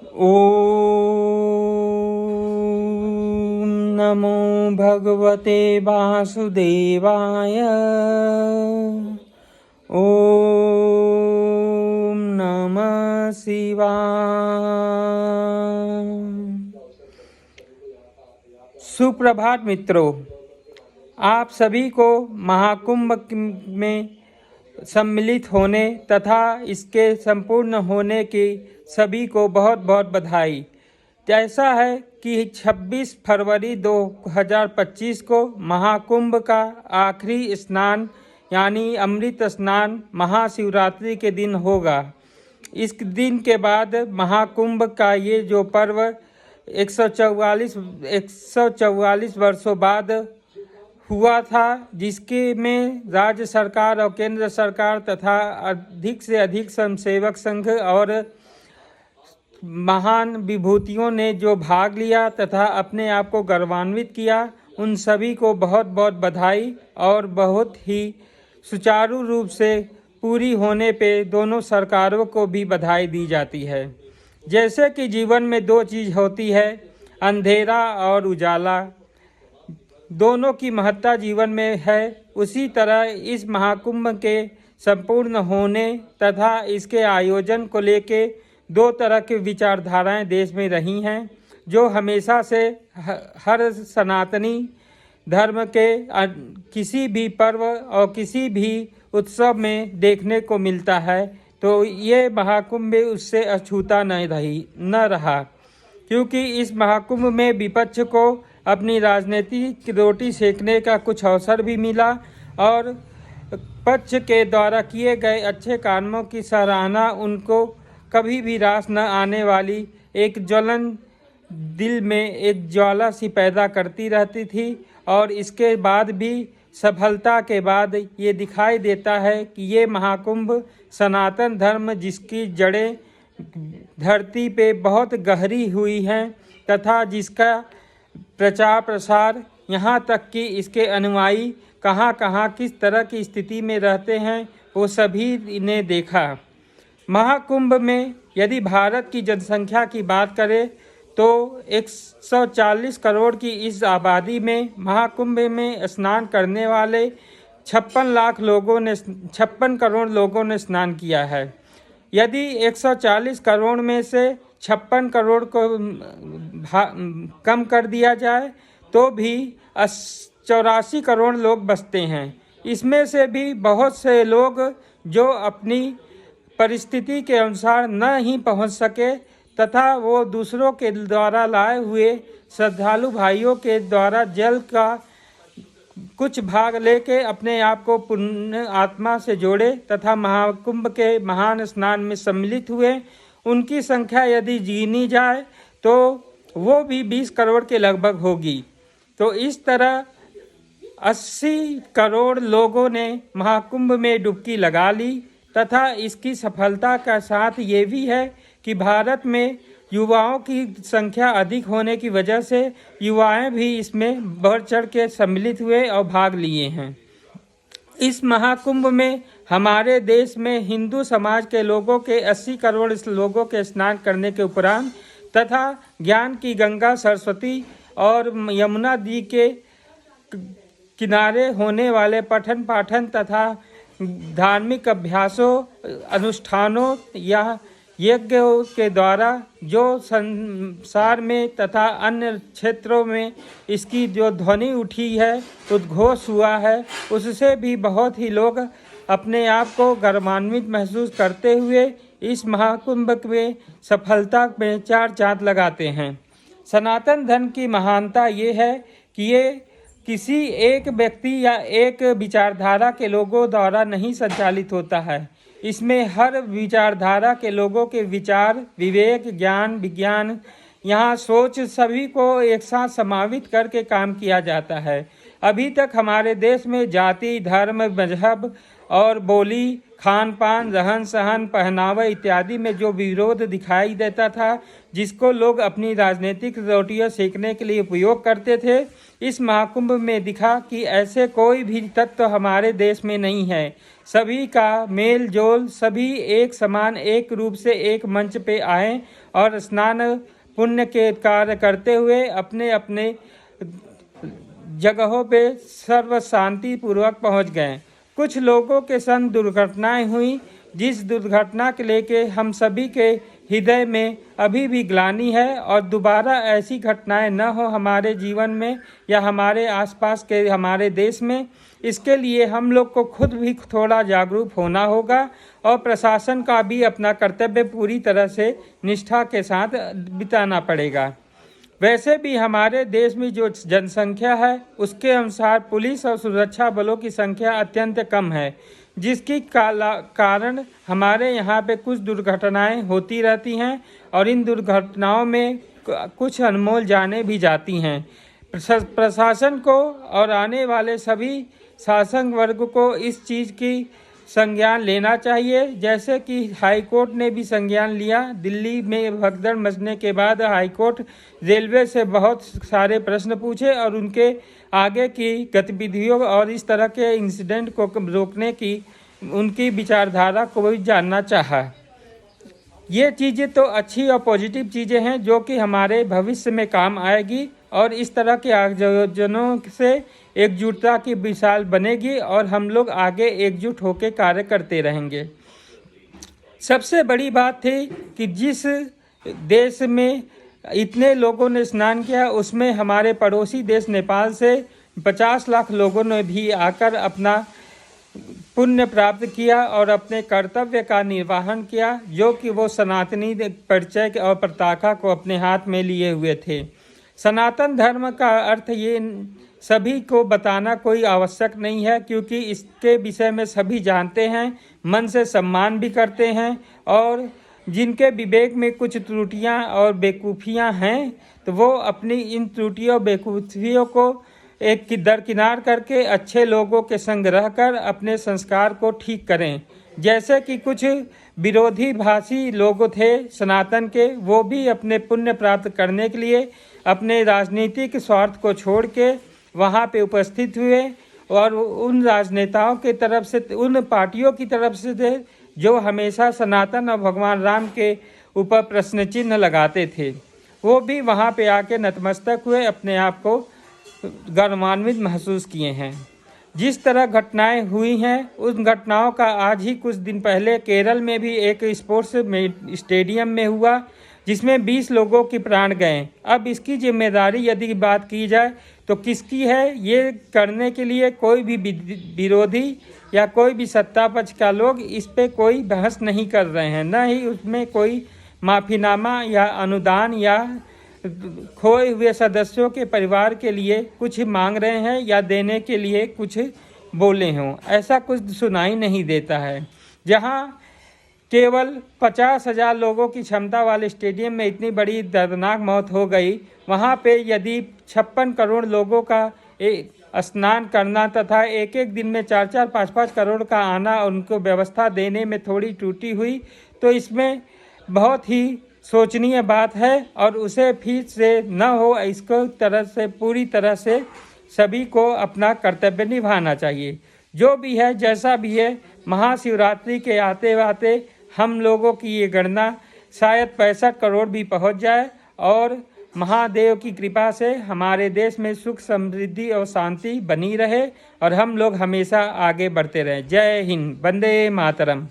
ओम नमो भगवते वासुदेवाय। ओम नमः शिवाय। सुप्रभात मित्रों, आप सभी को महाकुंभ में सम्मिलित होने तथा इसके संपूर्ण होने की सभी को बहुत बहुत बधाई। ऐसा है कि 26 फरवरी 2025 को महाकुंभ का आखिरी स्नान यानी अमृत स्नान महाशिवरात्रि के दिन होगा। इस दिन के बाद महाकुंभ का ये जो पर्व 144 वर्षों बाद हुआ था, जिसके में राज्य सरकार और केंद्र सरकार तथा अधिक से अधिक स्वयंसेवक संघ और महान विभूतियों ने जो भाग लिया तथा अपने आप को गौरवान्वित किया, उन सभी को बहुत बहुत बधाई। और बहुत ही सुचारू रूप से पूरी होने पे दोनों सरकारों को भी बधाई दी जाती है। जैसे कि जीवन में दो चीज़ होती है, अंधेरा और उजाला, दोनों की महत्ता जीवन में है। उसी तरह इस महाकुंभ के संपूर्ण होने तथा इसके आयोजन को लेके दो तरह की विचारधाराएं देश में रही हैं, जो हमेशा से हर सनातनी धर्म के किसी भी पर्व और किसी भी उत्सव में देखने को मिलता है। तो ये महाकुंभ उससे अछूता न रहा, क्योंकि इस महाकुंभ में विपक्ष को अपनी राजनीतिक रोटी सेकने का कुछ अवसर भी मिला और पक्ष के द्वारा किए गए अच्छे कामों की सराहना उनको कभी भी रास न आने वाली एक ज्वलन दिल में एक ज्वाला सी पैदा करती रहती थी। और इसके बाद भी सफलता के बाद ये दिखाई देता है कि ये महाकुंभ सनातन धर्म जिसकी जड़ें धरती पे बहुत गहरी हुई हैं तथा जिसका प्रचार प्रसार यहाँ तक कि इसके अनुयायी कहाँ कहाँ किस तरह की स्थिति में रहते हैं, वो सभी ने देखा। महाकुंभ में यदि भारत की जनसंख्या की बात करें तो 140 करोड़ की इस आबादी में महाकुंभ में स्नान करने वाले 56 करोड़ लोगों ने स्नान किया है। यदि 140 करोड़ में से 56 करोड़ को कम कर दिया जाए तो भी 84 करोड़ लोग बचते हैं। इसमें से भी बहुत से लोग जो अपनी परिस्थिति के अनुसार न ही पहुंच सके तथा वो दूसरों के द्वारा लाए हुए श्रद्धालु भाइयों के द्वारा जल का कुछ भाग लेके अपने आप को पुण्य आत्मा से जोड़े तथा महाकुंभ के महान स्नान में सम्मिलित हुए, उनकी संख्या यदि गिनी जाए तो वो भी 20 करोड़ के लगभग होगी। तो इस तरह 80 करोड़ लोगों ने महाकुंभ में डुबकी लगा ली तथा इसकी सफलता का साथ ये भी है कि भारत में युवाओं की संख्या अधिक होने की वजह से युवाएं भी इसमें बढ़ चढ़ के सम्मिलित हुए और भाग लिए हैं। इस महाकुंभ में हमारे देश में हिंदू समाज के लोगों के 80 करोड़ लोगों के स्नान करने के उपरांत तथा ज्ञान की गंगा सरस्वती और यमुना नदी के किनारे होने वाले पठन पाठन तथा धार्मिक अभ्यासों अनुष्ठानों या यज्ञों के द्वारा जो संसार में तथा अन्य क्षेत्रों में इसकी जो ध्वनि उठी है, उद्घोष हुआ है, उससे भी बहुत ही लोग अपने आप को गौरवान्वित महसूस करते हुए इस महाकुंभ में सफलता में चार चांद लगाते हैं। सनातन धर्म की महानता ये है कि ये किसी एक व्यक्ति या एक विचारधारा के लोगों द्वारा नहीं संचालित होता है। इसमें हर विचारधारा के लोगों के विचार, विवेक, ज्ञान, विज्ञान, यहाँ सोच सभी को एक साथ समावित करके काम किया जाता है। अभी तक हमारे देश में जाति, धर्म, मजहब और बोली, खान पान, रहन सहन, पहनावा इत्यादि में जो विरोध दिखाई देता था, जिसको लोग अपनी राजनीतिक रोटियां सेकने के लिए उपयोग करते थे, इस महाकुंभ में दिखा कि ऐसे कोई भी तत्व हमारे देश में नहीं है। सभी का मेल जोल, सभी एक समान एक रूप से एक मंच पे आएं और स्नान पुण्य के कार्य करते हुए अपने अपने जगहों पे सर्व शांति पूर्वक पहुँच गए। कुछ लोगों के संग दुर्घटनाएं हुई, जिस दुर्घटना के लेके हम सभी के हृदय में अभी भी ग्लानि है और दोबारा ऐसी घटनाएं न हो हमारे जीवन में या हमारे आसपास के हमारे देश में। इसके लिए हम लोग को खुद भी थोड़ा जागरूक होना होगा और प्रशासन का भी अपना कर्तव्य पूरी तरह से निष्ठा के साथ बिताना पड़ेगा। वैसे भी हमारे देश में जो जनसंख्या है उसके अनुसार पुलिस और सुरक्षा बलों की संख्या अत्यंत कम है, जिसकी कारण हमारे यहाँ पे कुछ दुर्घटनाएं होती रहती हैं और इन दुर्घटनाओं में कुछ अनमोल जानें भी जाती हैं। प्रशासन को और आने वाले सभी शासन वर्ग को इस चीज़ की संज्ञान लेना चाहिए, जैसे कि हाई कोर्ट ने भी संज्ञान लिया। दिल्ली में भगदड़ मचने के बाद हाई कोर्ट रेलवे से बहुत सारे प्रश्न पूछे और उनके आगे की गतिविधियों और इस तरह के इंसिडेंट को रोकने की उनकी विचारधारा को भी जानना चाहा। ये चीज़ें तो अच्छी और पॉजिटिव चीज़ें हैं जो कि हमारे भविष्य में काम आएगी और इस तरह के आयोजनों से एकजुटता की मिसाल बनेगी और हम लोग आगे एकजुट होकर कार्य करते रहेंगे। सबसे बड़ी बात थी कि जिस देश में इतने लोगों ने स्नान किया उसमें हमारे पड़ोसी देश नेपाल से 50 लाख लोगों ने भी आकर अपना पुण्य प्राप्त किया और अपने कर्तव्य का निर्वहन किया, जो कि वो सनातनी परिचय और पताका को अपने हाथ में लिए हुए थे। सनातन धर्म का अर्थ ये सभी को बताना कोई आवश्यक नहीं है, क्योंकि इसके विषय में सभी जानते हैं, मन से सम्मान भी करते हैं और जिनके विवेक में कुछ त्रुटियां और बेवकूफ़ियां हैं तो वो अपनी इन त्रुटियों बेवकूफ़ियों को एक दरकिनार करके अच्छे लोगों के संग रहकर अपने संस्कार को ठीक करें। जैसे कि कुछ विरोधी भाषी लोग थे सनातन के, वो भी अपने पुण्य प्राप्त करने के लिए अपने राजनीतिक स्वार्थ को छोड़ के वहाँ पे उपस्थित हुए और उन राजनेताओं की तरफ से, उन पार्टियों की तरफ से थे जो हमेशा सनातन और भगवान राम के ऊपर प्रश्न चिन्ह लगाते थे। वो भी वहाँ पे आके नतमस्तक हुए, अपने आप को गौरवान्वित महसूस किए हैं। जिस तरह घटनाएं हुई हैं उन घटनाओं का आज ही कुछ दिन पहले केरल में भी एक स्पोर्ट्स स्टेडियम में हुआ, जिसमें 20 लोगों के प्राण गए। अब इसकी जिम्मेदारी यदि बात की जाए तो किसकी है? ये करने के लिए कोई भी विरोधी या कोई भी सत्ता पक्ष का लोग इस पे कोई बहस नहीं कर रहे हैं, न ही उसमें कोई माफ़ीनामा या अनुदान या खोए हुए सदस्यों के परिवार के लिए कुछ मांग रहे हैं या देने के लिए कुछ बोले हों। ऐसा कुछ सुनाई नहीं देता है। जहां केवल 50,000 लोगों की क्षमता वाले स्टेडियम में इतनी बड़ी दर्दनाक मौत हो गई, वहां पे यदि 56 करोड़ लोगों का स्नान करना तथा एक एक दिन में 4-4, 5-5 करोड़ का आना और उनको व्यवस्था देने में थोड़ी त्रुटि हुई, तो इसमें बहुत ही सोचनीय बात है और उसे फिर से न हो, इसको तरह से पूरी तरह से सभी को अपना कर्तव्य निभाना चाहिए। जो भी है जैसा भी है, महाशिवरात्रि के आते आते हम लोगों की ये गणना शायद 65 करोड़ भी पहुंच जाए और महादेव की कृपा से हमारे देश में सुख समृद्धि और शांति बनी रहे और हम लोग हमेशा आगे बढ़ते रहें। जय हिंद, वंदे मातरम।